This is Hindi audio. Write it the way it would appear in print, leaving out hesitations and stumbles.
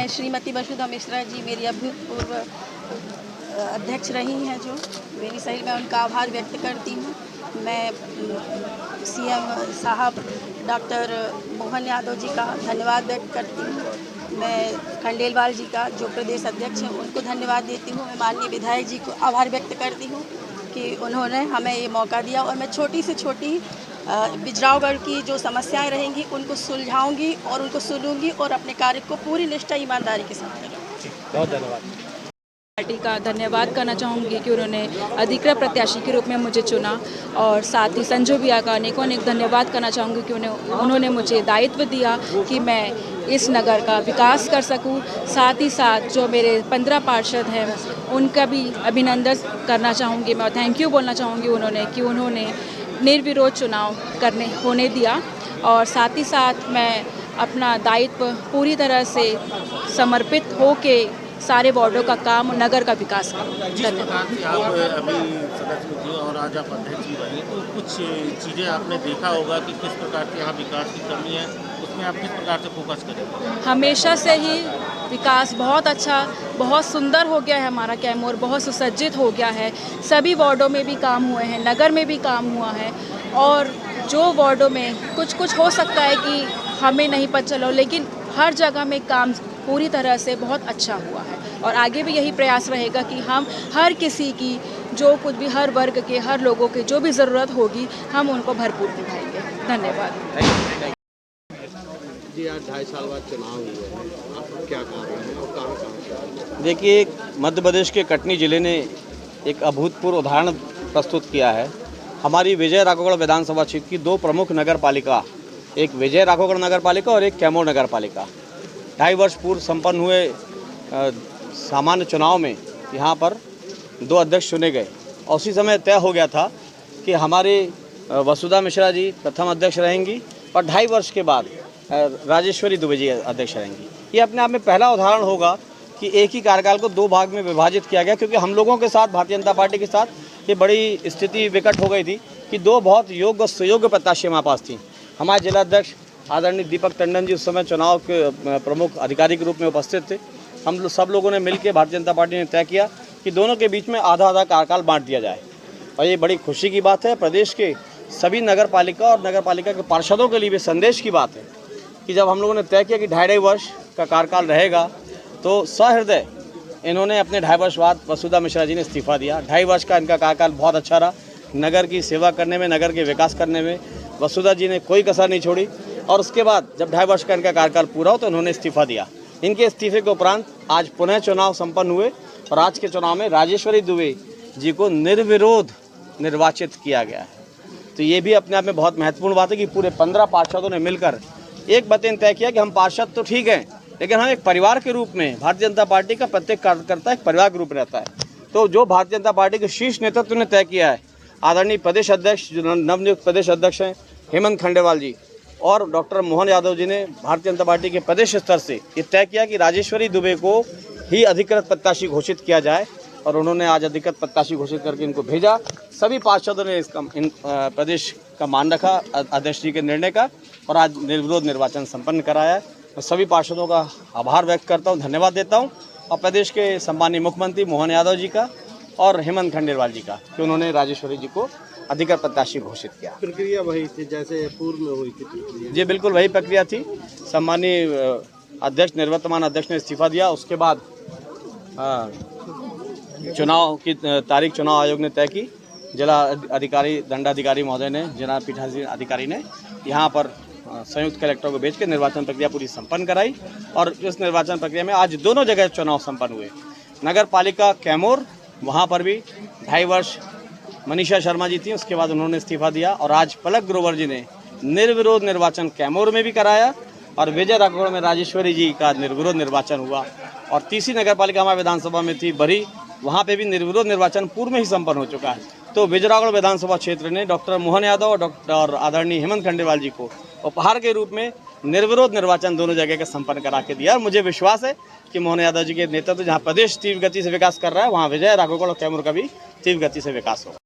मैं श्रीमती वसुधा मिश्रा जी मेरी अभूतपूर्व अध्यक्ष रही हैं, जो मेरी सही, मैं उनका आभार व्यक्त करती हूँ। मैं सीएम साहब डॉक्टर मोहन यादव जी का धन्यवाद व्यक्त करती हूँ। मैं खंडेलवाल जी का जो प्रदेश अध्यक्ष हैं उनको धन्यवाद देती हूँ। मैं माननीय विधायक जी को आभार व्यक्त करती हूँ कि उन्होंने हमें ये मौका दिया, और मैं छोटी से छोटी बिजरावगढ़ की जो समस्याएं रहेंगी उनको सुलझाऊंगी और उनको सुनूंगी और अपने कार्य को पूरी निष्ठा ईमानदारी के साथ करूँगी। बहुत धन्यवाद। पार्टी का धन्यवाद करना चाहूँगी कि उन्होंने अधिकृत प्रत्याशी के रूप में मुझे चुना, और साथ ही संजू भैया का अनेकों अनेक धन्यवाद करना चाहूँगी कि उन्होंने मुझे दायित्व दिया कि मैं इस नगर का विकास कर सकूं। साथ ही साथ जो मेरे 15 पार्षद हैं उनका भी अभिनंदन करना चाहूँगी मैं, थैंक यू बोलना चाहूँगी उन्होंने निर्विरोध चुनाव होने दिया। और साथ ही साथ मैं अपना दायित्व पूरी तरह से समर्पित होके सारे वार्डों का काम, नगर का विकास करूँ। धन्यवाद। आप अभी सदस्य जी और आज आप अध्यक्ष जी रही, तो कुछ चीज़ें आपने देखा होगा कि किस प्रकार के यहाँ विकास की कमी है, उसमें आप किस प्रकार से फोकस करेंगे? हमेशा से ही विकास बहुत अच्छा, बहुत सुंदर हो गया है हमारा कैमूर, बहुत सुसज्जित हो गया है। सभी वार्डों में भी काम हुए हैं, नगर में भी काम हुआ है, और जो वार्डों में कुछ हो सकता है कि हमें नहीं पता चलो, लेकिन हर जगह में काम पूरी तरह से बहुत अच्छा हुआ है। और आगे भी यही प्रयास रहेगा कि हम हर किसी की जो कुछ भी, हर वर्ग के, हर लोगों की जो भी ज़रूरत होगी हम उनको भरपूर दिखाएंगे। धन्यवाद। जी, आज 2.5 साल बाद चुनाव हुए हैं, आप क्या कह रहे हैं और कहाँ? देखिए, मध्य प्रदेश के कटनी जिले ने एक अभूतपूर्व उदाहरण प्रस्तुत किया है। हमारी विजय राघवगढ़ विधानसभा क्षेत्र की 2 प्रमुख नगर पालिका, एक विजय राघवगढ़ नगर पालिका और एक कैमूर नगर पालिका, 2.5 वर्ष पूर्व संपन्न हुए सामान्य चुनाव में यहाँ पर 2 अध्यक्ष चुने गए, और उसी समय तय हो गया था कि हमारे वसुधा मिश्रा जी प्रथम अध्यक्ष रहेंगी और 2.5 वर्ष के बाद राजेश्वरी दुबे जी अध्यक्ष रहेंगी। ये अपने आप में पहला उदाहरण होगा कि एक ही कार्यकाल को 2 भाग में विभाजित किया गया, क्योंकि हम लोगों के साथ, भारतीय जनता पार्टी के साथ ये बड़ी स्थिति विकट हो गई थी कि 2 बहुत योग्य और सुयोग्य प्रत्याशी हमारे पास थी। हमारे जिलाध्यक्ष आदरणीय दीपक टंडन जी उस समय चुनाव के प्रमुख अधिकारी के रूप में उपस्थित थे। हम सब लोगों ने मिलकर भारतीय जनता पार्टी ने तय किया कि दोनों के बीच में आधा आधा कार्यकाल बांट दिया जाए, और ये बड़ी खुशी की बात है। प्रदेश के सभी नगर पालिका और नगर पालिका के पार्षदों के लिए भी संदेश की बात है कि जब हम लोगों ने तय किया कि 2.5 वर्ष का कार्यकाल रहेगा, तो सहृदय इन्होंने अपने 2.5 वर्ष बाद वसुधा मिश्रा जी ने इस्तीफा दिया। 2.5 वर्ष का इनका कार्यकाल बहुत अच्छा रहा। नगर की सेवा करने में, नगर के विकास करने में वसुधा जी ने कोई कसर नहीं छोड़ी, और उसके बाद जब 2.5 वर्ष का इनका कार्यकाल पूरा हो तो उन्होंने इस्तीफा दिया। इनके इस्तीफे के उपरांत आज पुनः चुनाव संपन्न हुए, और आज के चुनाव में राजेश्वरी दुबे जी को निर्विरोध निर्वाचित किया गया है। तो ये भी अपने आप में बहुत महत्वपूर्ण बात है कि पूरे 15 पार्षदों ने मिलकर एक बातें तय किया कि हम पार्षद तो ठीक हैं, लेकिन हम एक परिवार के रूप में, भारतीय जनता पार्टी का प्रत्येक कार्यकर्ता एक परिवार के रूप में रहता है। तो जो भारतीय जनता पार्टी के शीर्ष नेतृत्व ने तय किया है, आदरणीय प्रदेश अध्यक्ष, जो नवनियुक्त प्रदेश अध्यक्ष हैं हेमंत खंडेवाल जी और डॉक्टर मोहन यादव जी ने भारतीय जनता पार्टी के प्रदेश स्तर से ये तय किया कि राजेश्वरी दुबे को ही अधिकृत प्रत्याशी घोषित किया जाए, और उन्होंने आज अधिकृत प्रत्याशी घोषित करके इनको भेजा। सभी पार्षदों ने इसका प्रदेश का मान रखा अध्यक्ष जी के निर्णय का, और आज निर्विरोध निर्वाचन संपन्न कराया है। मैं सभी पार्षदों का आभार व्यक्त करता हूँ, धन्यवाद देता हूँ, और प्रदेश के सम्मानीय मुख्यमंत्री मोहन यादव जी का और हेमंत खंडेलवाल जी का कि उन्होंने राजेश्वरी जी को अधिकृत प्रत्याशी घोषित किया। प्रक्रिया वही थी जैसे पूर्व में हुई थी? जी बिल्कुल वही प्रक्रिया थी। सम्मानीय अध्यक्ष, निर्वर्तमान अध्यक्ष ने इस्तीफा दिया, उसके बाद चुनाव की तारीख चुनाव आयोग ने तय की। जिला अधिकारी, दंडाधिकारी महोदय ने, जिला पीठासीन अधिकारी ने यहाँ पर संयुक्त कलेक्टर को भेज के निर्वाचन प्रक्रिया पूरी संपन्न कराई, और इस निर्वाचन प्रक्रिया में आज दोनों जगह चुनाव संपन्न हुए। नगर पालिका कैमूर, वहाँ पर भी 2.5 वर्ष मनीषा शर्मा जी थी, उसके बाद उन्होंने इस्तीफा दिया, और आज पलक ग्रोवर जी ने निर्विरोध निर्वाचन कैमूर में भी कराया, और विजय राघवगढ़ में राजेश्वरी जी का निर्विरोध निर्वाचन हुआ। और तीसरी नगर पालिका हमारे विधानसभा में थी बरी, वहाँ पे भी निर्विरोध निर्वाचन पूर्व में ही संपन्न हो चुका है। तो विजय राघवगढ़ विधानसभा क्षेत्र ने डॉक्टर मोहन यादव और आदरणीय हेमंत खंडेलवाल जी को उपहार के रूप में निर्विरोध निर्वाचन दोनों जगह के संपन्न करा के दिया। और मुझे विश्वास है कि मोहन यादव जी के नेतृत्व जहाँ प्रदेश तीव्र गति से विकास कर रहा है, वहाँ विजय राघवगढ़ और कैमूर का भी तीव्र गति से विकास होगा।